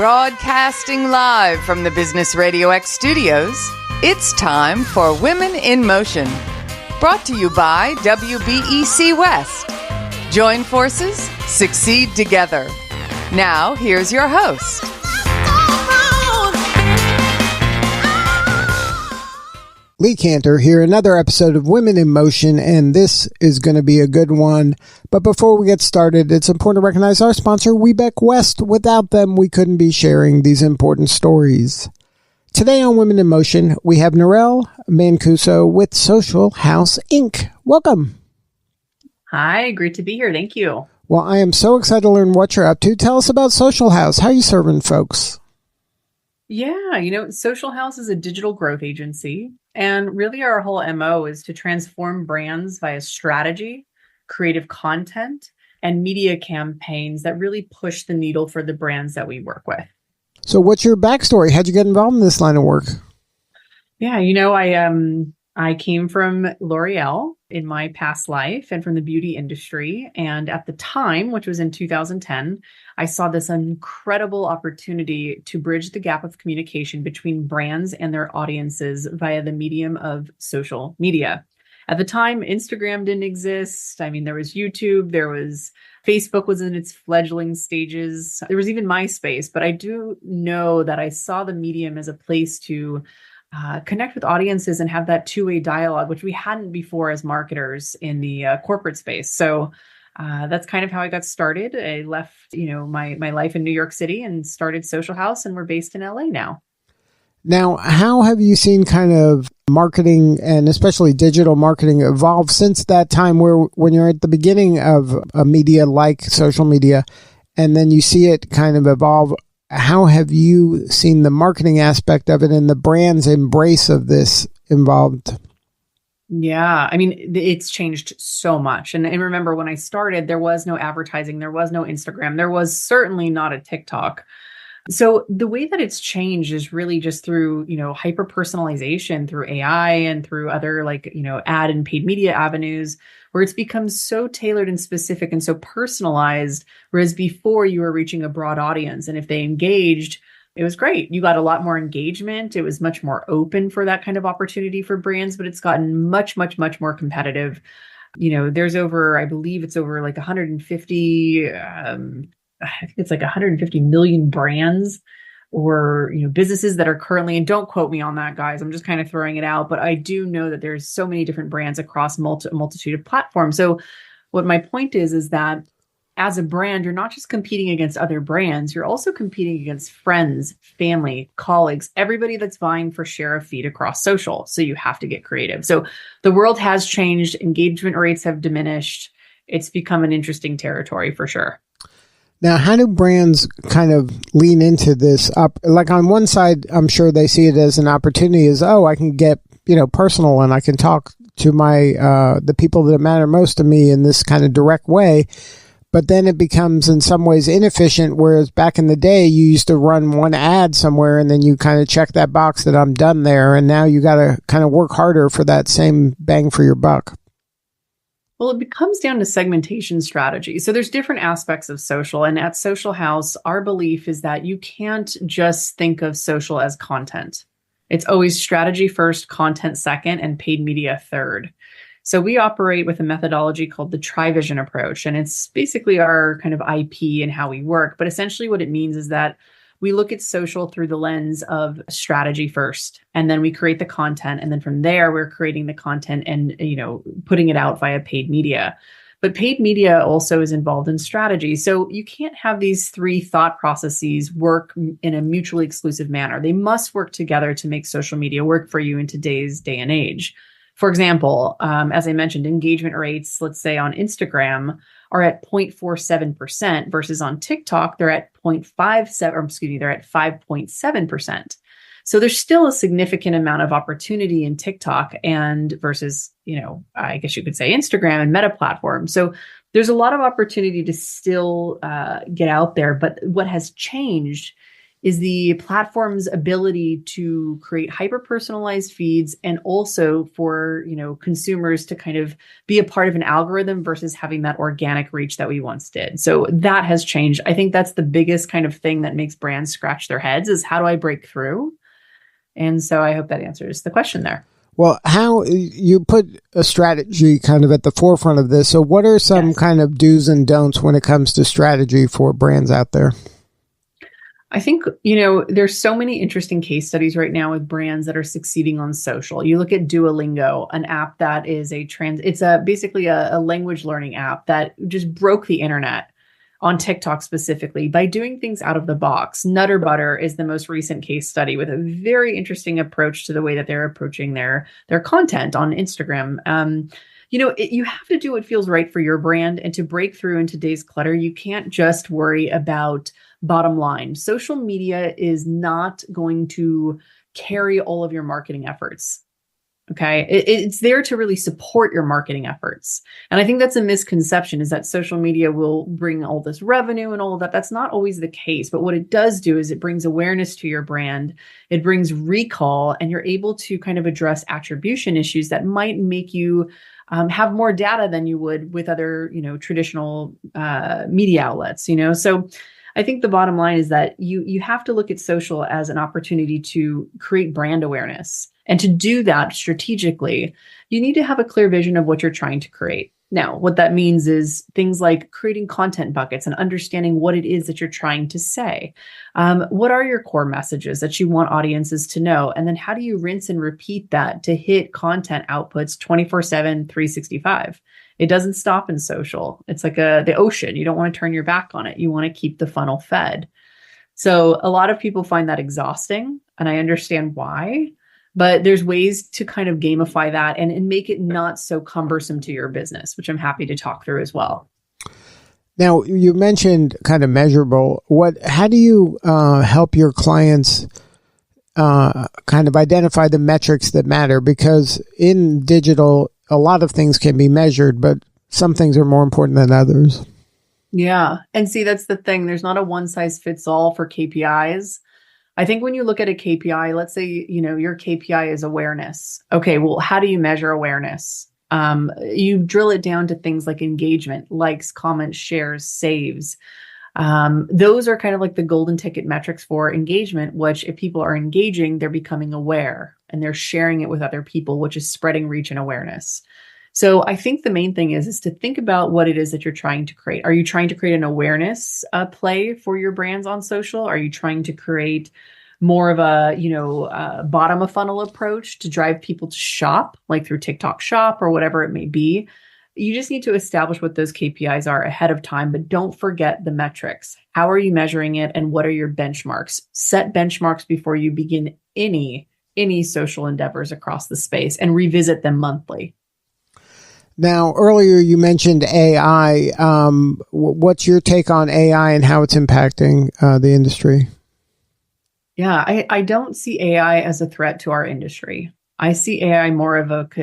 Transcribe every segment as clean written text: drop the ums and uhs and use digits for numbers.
Broadcasting live from the Business Radio X studios, it's time for Women in Motion. Brought to you by WBEC West. Join forces, succeed together. Now, here's your host. Lee Cantor here, another episode of Women in Motion, and this is going to be a good one. But before we get started, it's important to recognize our sponsor, Webeck West. Without them, we couldn't be sharing these important stories. Today on Women in Motion, we have Norel Mancuso with Social House Inc. Welcome. Hi, great to be here. Thank you. Well, I am so excited to learn what you're up to. Tell us about Social House. How are you serving folks? Yeah, Social House is a digital growth agency. And really our whole MO is to transform brands via strategy, creative content, and media campaigns that really push the needle for the brands that we work with. So what's your backstory? How'd you get involved in this line of work? Yeah, I came from L'Oreal in my past life and from the beauty industry. And at the time, which was in 2010, I saw this incredible opportunity to bridge the gap of communication between brands and their audiences via the medium of social media. At the time, Instagram didn't exist. I mean, there was YouTube, Facebook was in its fledgling stages. There was even MySpace, but I do know that I saw the medium as a place to connect with audiences and have that two-way dialogue, which we hadn't before as marketers in the corporate space. So that's kind of how I got started. I left, my life in New York City and started Social House, and we're based in LA now. Now, how have you seen kind of marketing and especially digital marketing evolve since that time when you're at the beginning of a media like social media, and then you see it kind of evolve? How have you seen the marketing aspect of it and the brand's embrace of this involved? Yeah, I mean, it's changed so much. And remember, when I started, there was no advertising, there was no Instagram, there was certainly not a TikTok. So the way that it's changed is really just through, hyper personalization, through AI and through other ad and paid media avenues, where it's become so tailored and specific and so personalized. Whereas before you were reaching a broad audience, and if they engaged, it was great. You got a lot more engagement. It was much more open for that kind of opportunity for brands, but it's gotten much, much, much more competitive. There's I believe it's over like 150, I think it's like 150 million brands or, businesses that are currently, and don't quote me on that, guys, I'm just kind of throwing it out, but I do know that there's so many different brands across multitude of platforms. So what my point is that as a brand, you're not just competing against other brands, you're also competing against friends, family, colleagues, everybody that's vying for share of feed across social. So you have to get creative. So the world has changed. Engagement rates have diminished. It's become an interesting territory for sure. Now, how do brands kind of lean into this? Like on one side, I'm sure they see it as an opportunity I can get, personal and I can talk to the people that matter most to me in this kind of direct way. But then it becomes in some ways inefficient, whereas back in the day, you used to run one ad somewhere and then you kind of check that box that I'm done there. And now you got to kind of work harder for that same bang for your buck. Well, it comes down to segmentation strategy. So there's different aspects of social. And at Social House, our belief is that you can't just think of social as content. It's always strategy first, content second, and paid media third. So we operate with a methodology called the Tri-Vision approach. And it's basically our kind of IP and how we work. But essentially what it means is that we look at social through the lens of strategy first, and then we create the content. And then from there, we're creating the content and, putting it out via paid media. But paid media also is involved in strategy. So you can't have these three thought processes work in a mutually exclusive manner. They must work together to make social media work for you in today's day and age. For example, as I mentioned, engagement rates, let's say on Instagram, are at 0.47% versus on TikTok, they're at 5.7%. So there's still a significant amount of opportunity in TikTok and versus, I guess you could say Instagram and Meta platforms. So there's a lot of opportunity to still get out there. But what has changed is the platform's ability to create hyper-personalized feeds and also for, consumers to kind of be a part of an algorithm versus having that organic reach that we once did. So that has changed. I think that's the biggest kind of thing that makes brands scratch their heads is how do I break through? And so I hope that answers the question there. Well, how you put a strategy kind of at the forefront of this. So what are some kind of do's and don'ts when it comes to strategy for brands out there? I think, there's so many interesting case studies right now with brands that are succeeding on social. You look at Duolingo, an app that is basically a language learning app that just broke the internet on TikTok specifically by doing things out of the box. Nutter Butter is the most recent case study with a very interesting approach to the way that they're approaching their content on Instagram. You have to do what feels right for your brand, and to break through in today's clutter, you can't just worry about bottom line. Social media is not going to carry all of your marketing efforts. Okay. It's there to really support your marketing efforts. And I think that's a misconception, is that social media will bring all this revenue and all of that. That's not always the case. But what it does do is it brings awareness to your brand. It brings recall, and you're able to kind of address attribution issues that might make you have more data than you would with other, traditional media outlets, So I think the bottom line is that you have to look at social as an opportunity to create brand awareness. And to do that strategically, you need to have a clear vision of what you're trying to create. Now, what that means is things like creating content buckets and understanding what it is that you're trying to say. What are your core messages that you want audiences to know? And then how do you rinse and repeat that to hit content outputs 24/7, 365? It doesn't stop in social. It's like the ocean. You don't want to turn your back on it. You want to keep the funnel fed. So a lot of people find that exhausting, and I understand why. But there's ways to kind of gamify that and make it not so cumbersome to your business, which I'm happy to talk through as well. Now, you mentioned kind of measurable. How do you help your clients kind of identify the metrics that matter? Because in digital, a lot of things can be measured, but some things are more important than others. Yeah. And see, that's the thing. There's not a one size fits all for KPIs. I think when you look at a KPI, let's say, your KPI is awareness. Okay, well, how do you measure awareness? You drill it down to things like engagement, likes, comments, shares, saves. Those are kind of like the golden ticket metrics for engagement, which if people are engaging, they're becoming aware and they're sharing it with other people, which is spreading reach and awareness. So I think the main thing is to think about what it is that you're trying to create. Are you trying to create an awareness play for your brands on social? Are you trying to create more of a, bottom of funnel approach to drive people to shop, like through TikTok Shop or whatever it may be? You just need to establish what those KPIs are ahead of time, but don't forget the metrics. How are you measuring it, and what are your benchmarks? Set benchmarks before you begin any social endeavors across the space, and revisit them monthly. Now, earlier you mentioned AI. What's your take on AI and how it's impacting the industry? Yeah, I don't see AI as a threat to our industry. I see AI more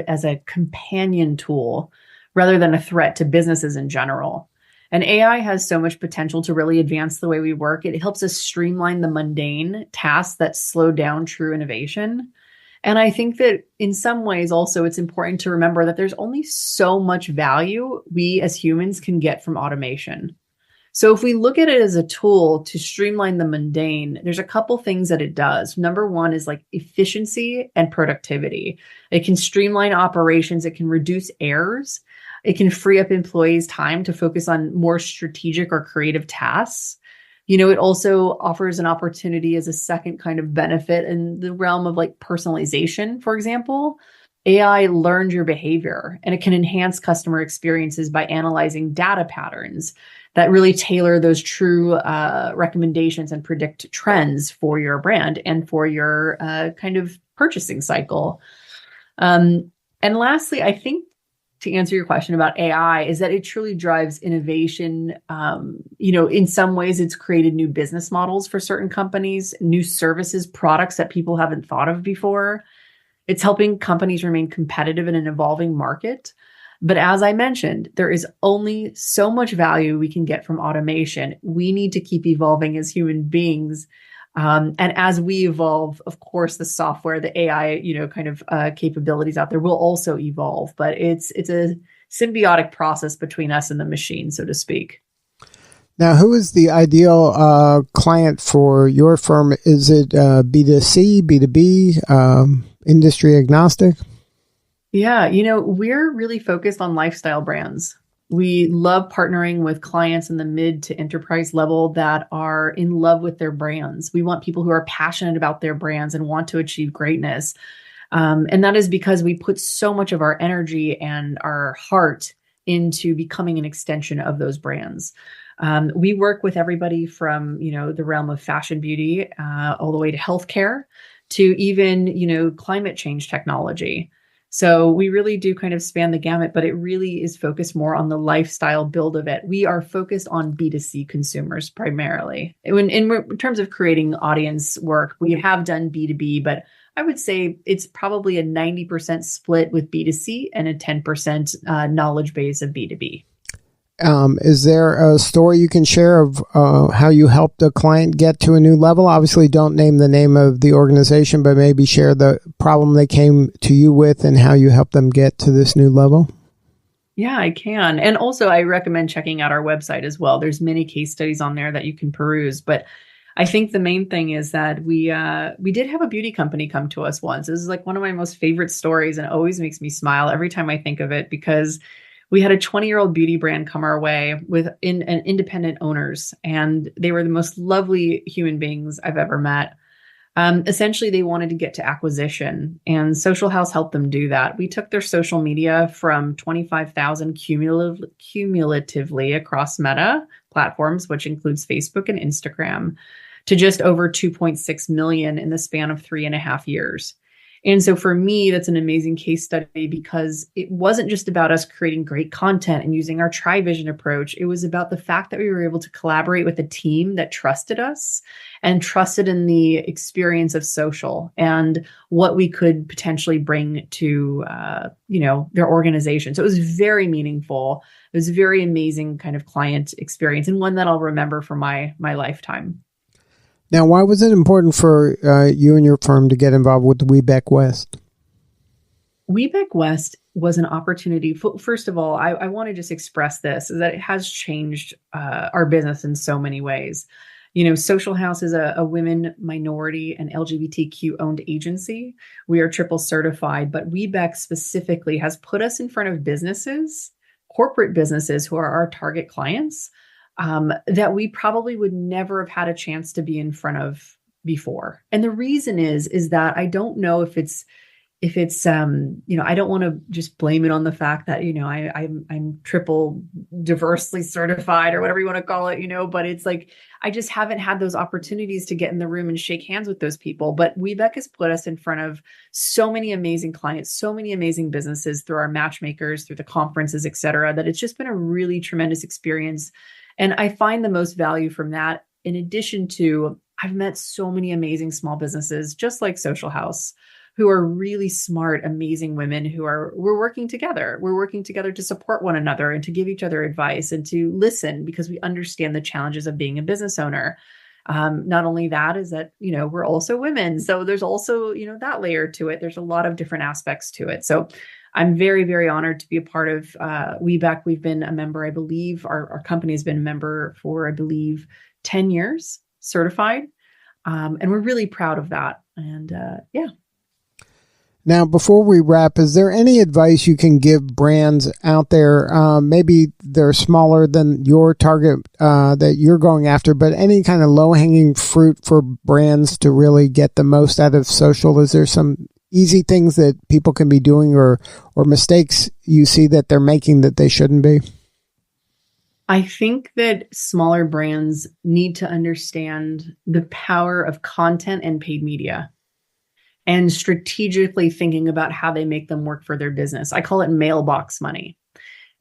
as a companion tool rather than a threat to businesses in general. And AI has so much potential to really advance the way we work. It helps us streamline the mundane tasks that slow down true innovation. And I think that in some ways also it's important to remember that there's only so much value we as humans can get from automation. So if we look at it as a tool to streamline the mundane, there's a couple things that it does. Number one is like efficiency and productivity. It can streamline operations. It can reduce errors. It can free up employees' time to focus on more strategic or creative tasks. It also offers an opportunity as a second kind of benefit in the realm of like personalization, for example. AI learns your behavior, and it can enhance customer experiences by analyzing data patterns that really tailor those true recommendations and predict trends for your brand and for your kind of purchasing cycle. And lastly, I think to answer your question about AI is that it truly drives innovation. In some ways, it's created new business models for certain companies, new services, products that people haven't thought of before. It's helping companies remain competitive in an evolving market. But as I mentioned, there is only so much value we can get from automation. We need to keep evolving as human beings And as we evolve, of course, the software, the AI, capabilities out there will also evolve. But it's a symbiotic process between us and the machine, so to speak. Now, who is the ideal client for your firm? Is it B2C, B2B, industry agnostic? Yeah, we're really focused on lifestyle brands. We love partnering with clients in the mid to enterprise level that are in love with their brands. We want people who are passionate about their brands and want to achieve greatness. And that is because we put so much of our energy and our heart into becoming an extension of those brands. We work with everybody from, the realm of fashion, beauty, all the way to healthcare, to even, climate change technology. So we really do kind of span the gamut, but it really is focused more on the lifestyle build of it. We are focused on B2C consumers primarily. In terms of creating audience work, we have done B2B, but I would say it's probably a 90% split with B2C and a 10% knowledge base of B2B. Is there a story you can share of how you helped a client get to a new level? Obviously, don't name the name of the organization, but maybe share the problem they came to you with and how you helped them get to this new level. Yeah, I can. And also, I recommend checking out our website as well. There's many case studies on there that you can peruse. But I think the main thing is that we did have a beauty company come to us once. This is like one of my most favorite stories, and it always makes me smile every time I think of it, because we had a 20-year-old beauty brand come our way with independent owners, and they were the most lovely human beings I've ever met. Essentially, they wanted to get to acquisition, and Social House helped them do that. We took their social media from 25,000 cumulatively across Meta platforms, which includes Facebook and Instagram, to just over 2.6 million in the span of 3.5 years. And so for me, that's an amazing case study, because it wasn't just about us creating great content and using our tri-vision approach. It was about the fact that we were able to collaborate with a team that trusted us and trusted in the experience of social and what we could potentially bring to, their organization. So it was very meaningful. It was a very amazing kind of client experience, and one that I'll remember for my lifetime. Now, why was it important for you and your firm to get involved with Webeck West? Webeck West was an opportunity. First of all, I want to just express this, is that it has changed our business in so many ways. Social House is a women, minority, and LGBTQ owned agency. We are triple certified, but Webeck specifically has put us in front of businesses, corporate businesses who are our target clients, that we probably would never have had a chance to be in front of before. And the reason is that I don't know if it's I don't want to just blame it on the fact that, I'm triple diversely certified or whatever you want to call it, but it's like, I just haven't had those opportunities to get in the room and shake hands with those people. But Webeck has put us in front of so many amazing clients, so many amazing businesses through our matchmakers, through the conferences, et cetera, that it's just been a really tremendous experience. And I find the most value from that, in addition to, I've met so many amazing small businesses, just like Social House, who are really smart, amazing women we're working together. We're working together to support one another and to give each other advice and to listen, because we understand the challenges of being a business owner. Not only that, is that, we're also women. So there's also, that layer to it. There's a lot of different aspects to it. So I'm very, very honored to be a part of Webeck. We've been a member, I believe, our company has been a member for, I believe, 10 years certified. And we're really proud of that. And yeah. Now, before we wrap, is there any advice you can give brands out there? Maybe they're smaller than your target that you're going after, but any kind of low-hanging fruit for brands to really get the most out of social? Is there some easy things that people can be doing, or mistakes you see that they're making that they shouldn't be? I think that smaller brands need to understand the power of content and paid media, and strategically thinking about how they make them work for their business. I call it mailbox money.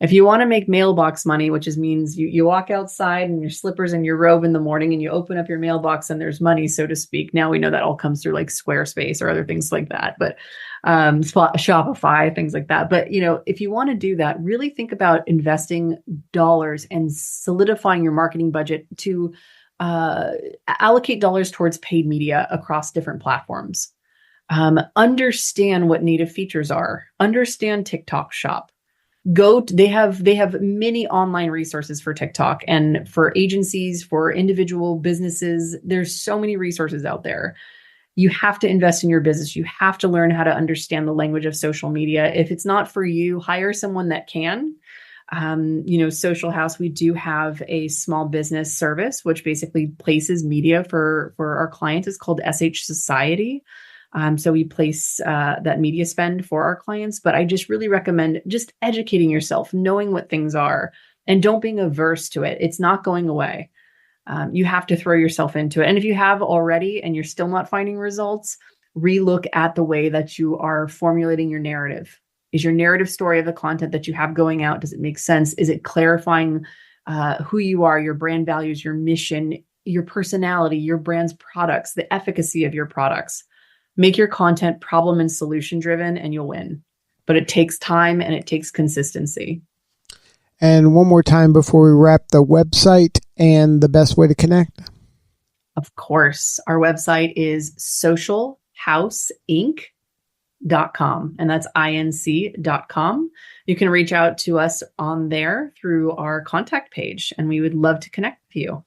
If you want to make mailbox money, which means you walk outside in your slippers and your robe in the morning and you open up your mailbox and there's money, so to speak. Now we know that all comes through like Squarespace or other things like that, but Shopify, things like that. But, if you want to do that, really think about investing dollars and solidifying your marketing budget to allocate dollars towards paid media across different platforms. Understand what native features are. Understand TikTok Shop. They have many online resources for TikTok, and for agencies, for individual businesses. There's so many resources out there. You have to invest in your business. You have to learn how to understand the language of social media. If it's not for you, hire someone that can. Social House, we do have a small business service, which basically places media for our clients. It's called SH Society. So we place that media spend for our clients, but I just really recommend just educating yourself, knowing what things are, and don't being averse to it. It's not going away. You have to throw yourself into it. And if you have already and you're still not finding results, relook at the way that you are formulating your narrative. Is your narrative story of the content that you have going out, does it make sense? Is it clarifying who you are, your brand values, your mission, your personality, your brand's products, the efficacy of your products? Make your content problem and solution driven and you'll win. But it takes time and it takes consistency. And one more time before we wrap, the website and the best way to connect. Of course, our website is socialhouseinc.com, and that's inc.com. You can reach out to us on there through our contact page, and we would love to connect with you.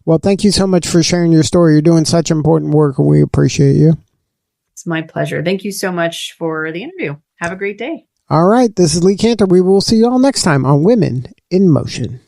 Well, thank you so much for sharing your story. You're doing such important work, and we appreciate you. It's my pleasure. Thank you so much for the interview. Have a great day. All right. This is Lee Cantor. We will see you all next time on Women in Motion.